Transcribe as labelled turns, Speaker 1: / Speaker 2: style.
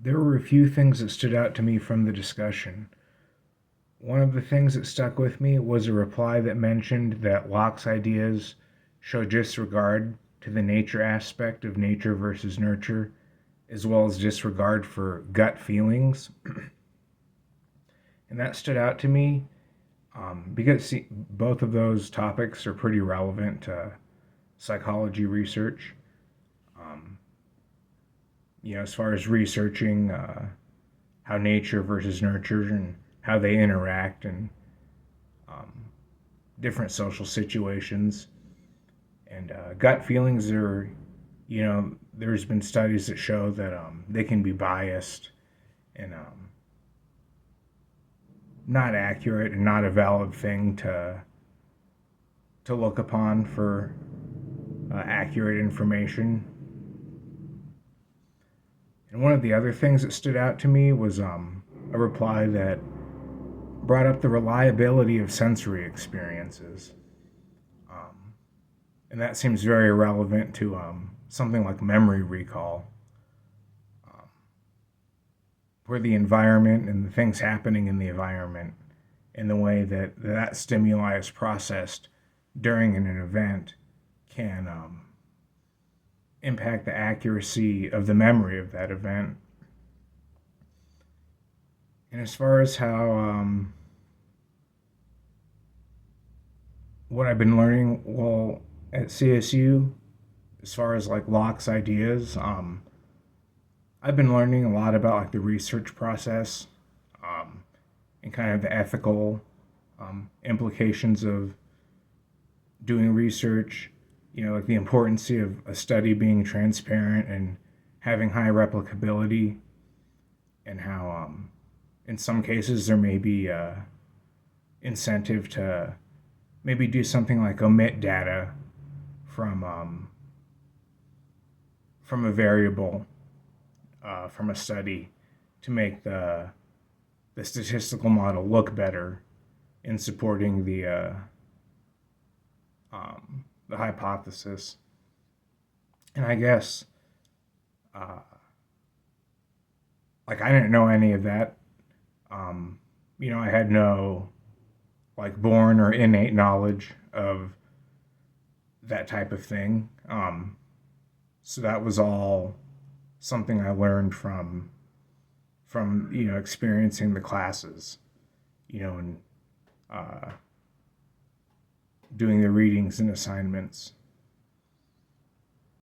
Speaker 1: There were a few things that stood out to me from the discussion. One of the things that stuck with me was a reply that mentioned that Locke's ideas show disregard to the nature aspect of nature versus nurture, as well as disregard for gut feelings. And that stood out to me because both of those topics are pretty relevant to psychology research. Um, as far as researching how nature versus nurture and how they interact in um, different social situations. And gut feelings are, there's been studies that show that they can be biased and not accurate and not a valid thing to look upon for accurate information. And one of the other things that stood out to me was a reply that brought up the reliability of sensory experiences. Um, and that seems very relevant to something like memory recall, um, where the environment and the things happening in the environment and the way that stimuli is processed during an event can impact the accuracy of the memory of that event. And as far as how what I've been learning, well, at CSU, as far as like Locke's ideas, I've been learning a lot about like the research process um, and kind of the ethical implications of doing research. Like the importance of a study being transparent and having high replicability, and how in some cases there may be incentive to maybe do something like omit data from from a variable from a study to make the statistical model look better in supporting the hypothesis. And I guess uh, like I didn't know any of that. I had no like born or innate knowledge of that type of thing. So that was all something I learned from experiencing the classes, and uh, doing the readings and assignments.